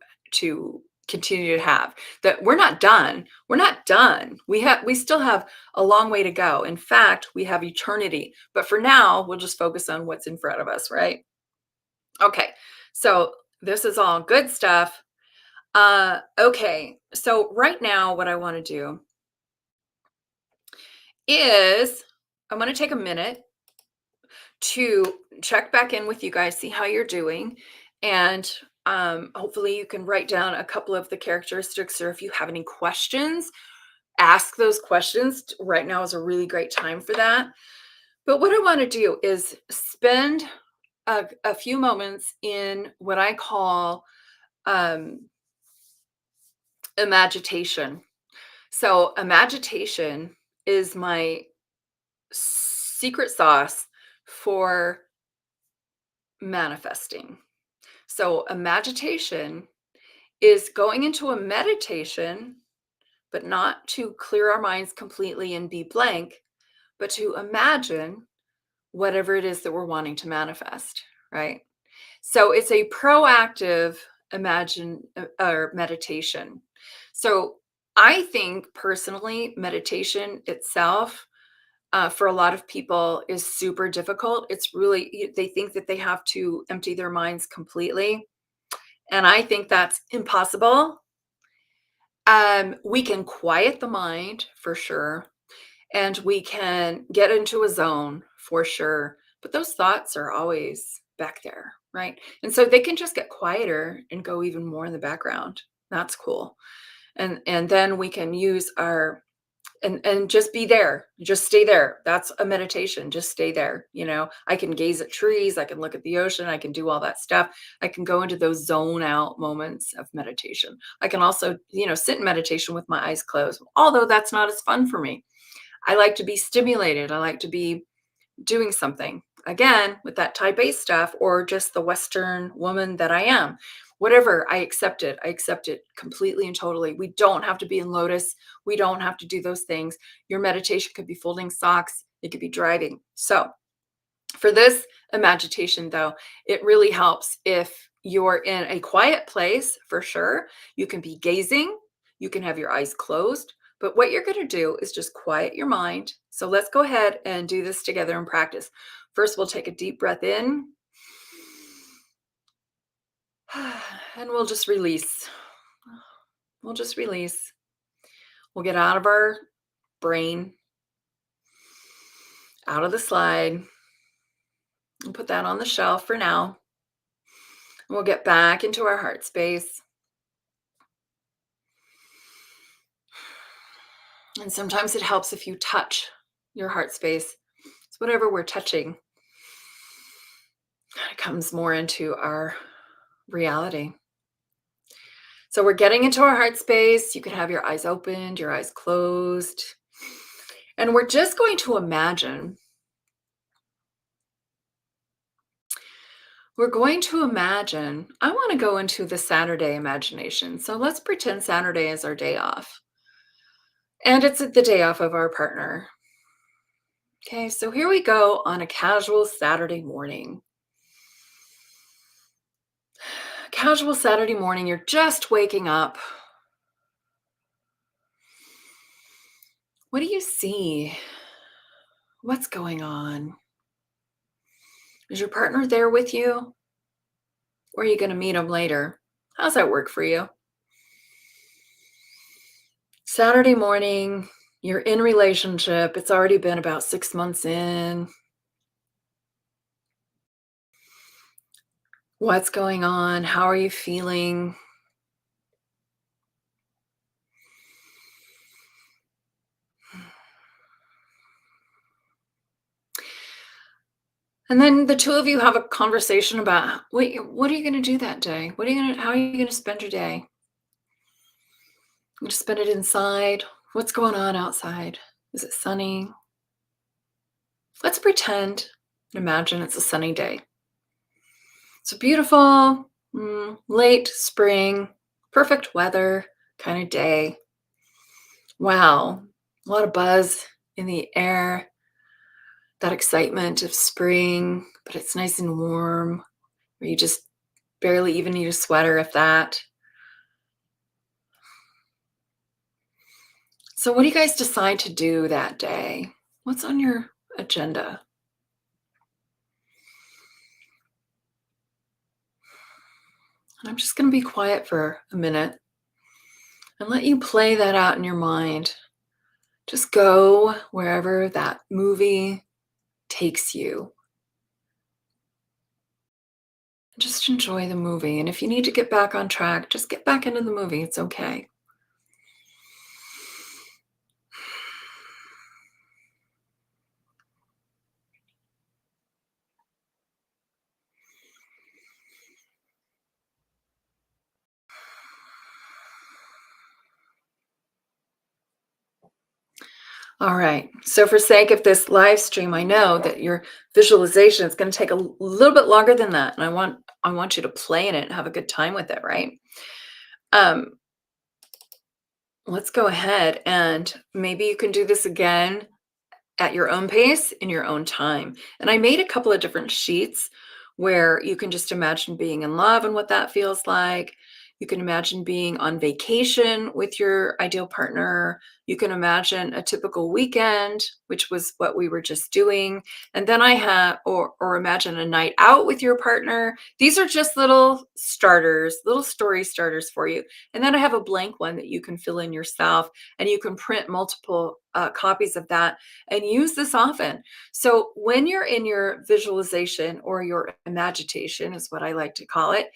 continue to have. That we're not done. We're not done. We still have a long way to go. In fact, we have eternity. But for now, we'll just focus on what's in front of us, right? Okay. So this is all good stuff. Okay. So right now, what I want to do is I'm going to take a minute to check back in with you guys, see how you're doing. And hopefully, you can write down a couple of the characteristics, or if you have any questions, ask those questions. Right now is a really great time for that. But what I want to do is spend a few moments in what I call um, imagitation. So, imagitation is my secret sauce for manifesting. So, imagitation is going into a meditation, but not to clear our minds completely and be blank, but to imagine whatever it is that we're wanting to manifest, right? So, it's a proactive imagine or meditation. So, I think personally, meditation itself for a lot of people is super difficult. It's really, they think that they have to empty their minds completely. And I think that's impossible. We can quiet the mind for sure, and we can get into a zone for sure. But those thoughts are always back there, right? And so they can just get quieter and go even more in the background. That's cool. And then we can use our and just be there, just stay there. That's a meditation. Just stay there. I can gaze at trees, I can look at the ocean, I can do all that stuff. I can go into those zone out moments of meditation. I can also, sit in meditation with my eyes closed, although that's not as fun for me. I like to be stimulated, I like to be doing something. Again, with that type A stuff, or just the Western woman that I am. Whatever, I accept it. I accept it completely and totally. We don't have to be in lotus. We don't have to do those things. Your meditation could be folding socks, it could be driving. So, for this imagination, though, it really helps if you're in a quiet place for sure. You can be gazing, you can have your eyes closed, but what you're going to do is just quiet your mind. So let's go ahead and do this together in practice. First, we'll take a deep breath in and we'll just release. We'll just release. We'll get out of our brain, out of the slide, and put that on the shelf for now. We'll get back into our heart space. And sometimes it helps if you touch your heart space. It's whatever we're touching comes more into our reality. So we're getting into our heart space. You can have your eyes opened, your eyes closed. And we're just going to imagine. I want to go into the Saturday imagination. So let's pretend Saturday is our day off. And it's the day off of our partner. Okay, so here we go on a casual Saturday morning. Casual Saturday morning, you're just waking up. What do you see? What's going on? Is your partner there with you? Or are you going to meet him later? How's that work for you? Saturday morning, you're in relationship. It's already been about 6 months in. What's going on? How are you feeling? And then the two of you have a conversation about what are you going to do that day? How are you going to spend your day? You just spend it inside. What's going on outside? Is it sunny? Let's pretend and imagine it's a sunny day. It's a beautiful, late spring, perfect weather kind of day. Wow, a lot of buzz in the air, that excitement of spring, but it's nice and warm, where you just barely even need a sweater, if that. So, what do you guys decide to do that day? What's on your agenda? And I'm just going to be quiet for a minute and let you play that out in your mind. Just go wherever that movie takes you. Just enjoy the movie. And if you need to get back on track, just get back into the movie. It's okay. All right. So, for sake of this live stream, I know that your visualization is going to take a little bit longer than that, and I want you to play in it and have a good time with it, right? Um, let's go ahead and maybe you can do this again at your own pace in your own time. And I made a couple of different sheets where you can just imagine being in love and what that feels like. You can imagine being on vacation with your ideal partner. You can imagine a typical weekend, which was what we were just doing. And then I have, or imagine a night out with your partner. These are just little starters, little story starters for you. And then I have a blank one that you can fill in yourself, and you can print multiple copies of that and use this often. So when you're in your visualization or your imagitation, is what I like to call it.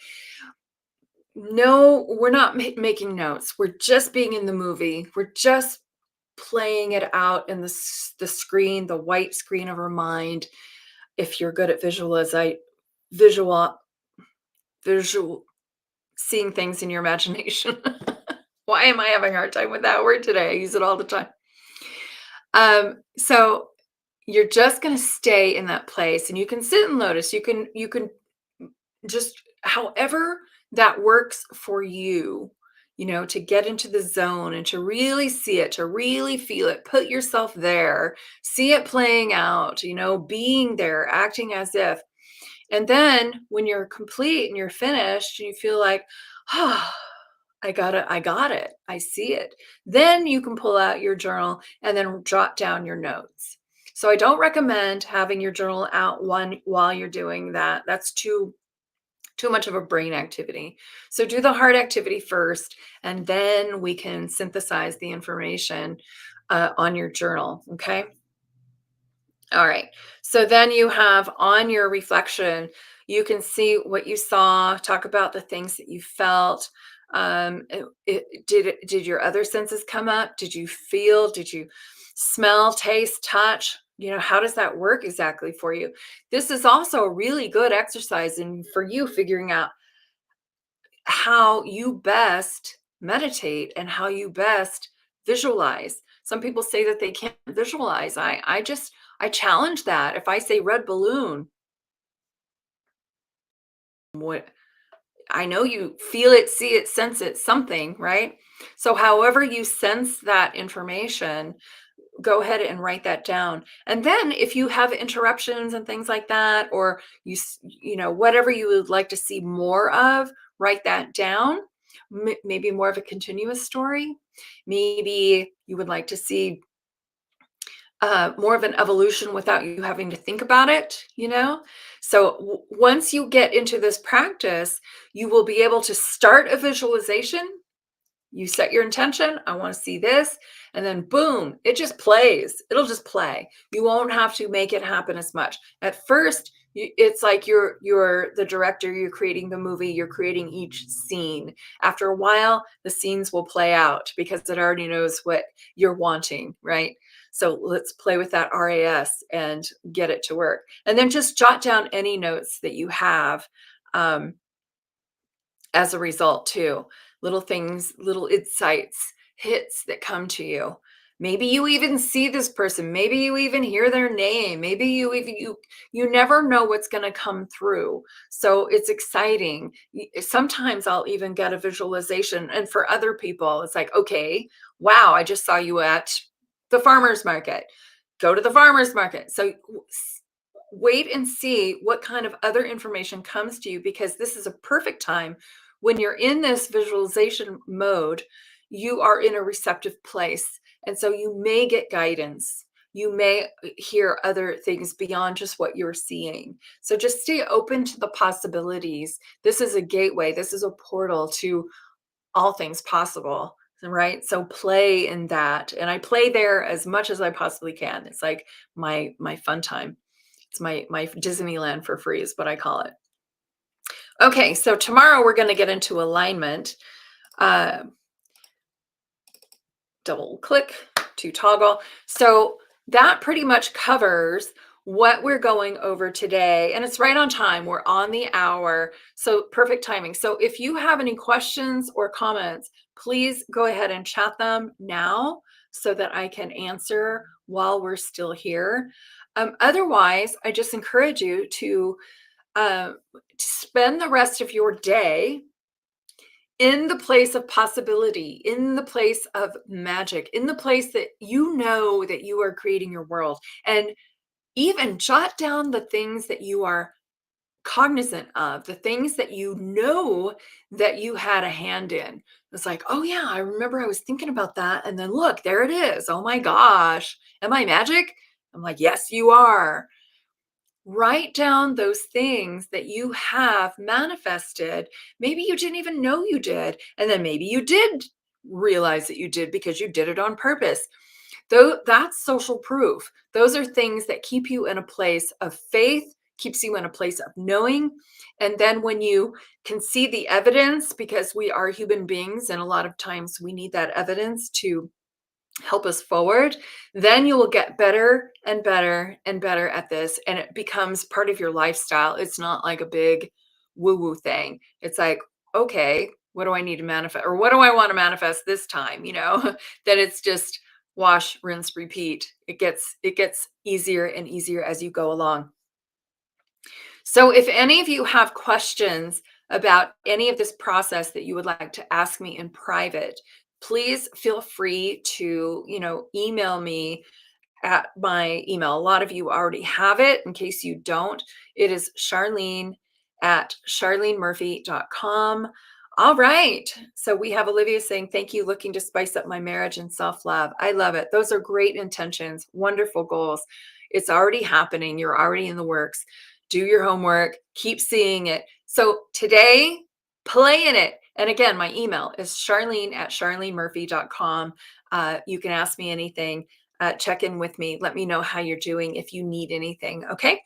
No, we're not making notes. We're just being in the movie. We're just playing it out in the screen, the white screen of our mind. If you're good at visual, visual, seeing things in your imagination. Why am I having a hard time with that word today? I use it all the time. So you're just going to stay in that place, and you can sit and notice. You can just however that works for you, to get into the zone and to really see it, to really feel it, put yourself there, see it playing out, being there, acting as if. And then when you're complete and you're finished and you feel like, oh, I got it, I see it. Then you can pull out your journal and then jot down your notes. So I don't recommend having your journal out one while you're doing that. That's too much of a brain activity. So do the hard activity first, and then we can synthesize the information on your journal. Okay. All right. So then you have on your reflection, you can see what you saw, talk about the things that you felt. Did your other senses come up? Did you feel? Did you smell, taste, touch? How does that work exactly for you? This is also a really good exercise in for you figuring out how you best meditate and how you best visualize. Some people say that they can't visualize. I challenge that. If I say red balloon, what I know you feel it, see it, sense it, something, right? So however you sense that information, go ahead and write that down. And then if you have interruptions and things like that, or whatever you would like to see more of, write that down. Maybe more of a continuous story. Maybe you would like to see more of an evolution without you having to think about it. So once you get into this practice, you will be able to start a visualization. You set your intention. I want to see this. And then boom, it just plays. It'll just play. You won't have to make it happen as much. At first, it's like you're the director, you're creating the movie, you're creating each scene. After a while, the scenes will play out because it already knows what you're wanting, right? So let's play with that RAS and get it to work. And then just jot down any notes that you have. Um, as a result too. Little things, little insights, hits that come to you. Maybe you even see this person, maybe you even hear their name, maybe you never know what's going to come through. So it's exciting. Sometimes I'll even get a visualization, and for other people it's like, okay, wow, I just saw you at the farmers market. Go to the farmers market. So wait and see what kind of other information comes to you, because this is a perfect time when you're in this visualization mode. You are in a receptive place, and so you may get guidance. You may hear other things beyond just what you're seeing. So just stay open to the possibilities. This is a gateway, this is a portal to all things possible, right? So play in that, and I play there as much as I possibly can. It's like my fun time. It's my Disneyland for free is what I call it. Okay, so tomorrow we're going to get into alignment. Uh, Double click to toggle. So that pretty much covers what we're going over today. And it's right on time. We're on the hour. So perfect timing. So if you have any questions or comments, please go ahead and chat them now so that I can answer while we're still here. Otherwise, I just encourage you to spend the rest of your day in the place of possibility, in the place of magic, in the place that you know that you are creating your world. And even jot down the things that you are cognizant of, the things that you know that you had a hand in. It's like, oh yeah, I remember I was thinking about that. And then look, there it is. Oh my gosh. Am I magic? I'm like, yes, you are. Write down those things that you have manifested. Maybe you didn't even know you did. And then maybe you did realize that you did because you did it on purpose. Though that's social proof. Those are things that keep you in a place of faith, keeps you in a place of knowing. And then when you can see the evidence, because we are human beings and a lot of times we need that evidence to help us forward, then you will get better and better and better at this. And it becomes part of your lifestyle. It's not like a big woo woo thing. It's like, okay, what do I need to manifest? Or what do I want to manifest this time? Then it's just wash, rinse, repeat. It gets easier and easier as you go along. So if any of you have questions about any of this process that you would like to ask me in private, please feel free to, email me at my email. A lot of you already have it. In case you don't, it is Charlene at charlenemurphy.com. All right. So we have Olivia saying, thank you, looking to spice up my marriage and self-love. I love it. Those are great intentions, wonderful goals. It's already happening. You're already in the works. Do your homework, keep seeing it. So today, play in it. And again, my email is Charlene at charlenemurphy.com. You can ask me anything. Check in with me. Let me know how you're doing if you need anything. Okay.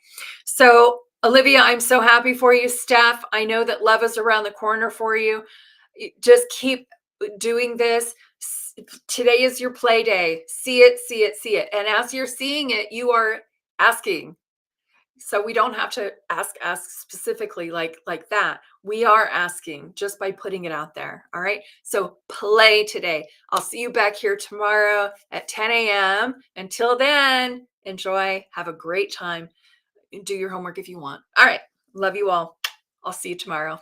So, Olivia, I'm so happy for you. Steph, I know that love is around the corner for you. Just keep doing this. Today is your play day. See it, see it, see it. And as you're seeing it, you are asking. So we don't have to ask specifically like that. We are asking just by putting it out there. All right. So play today. I'll see you back here tomorrow at 10 a.m. Until then, enjoy. Have a great time. Do your homework if you want. All right. Love you all. I'll see you tomorrow.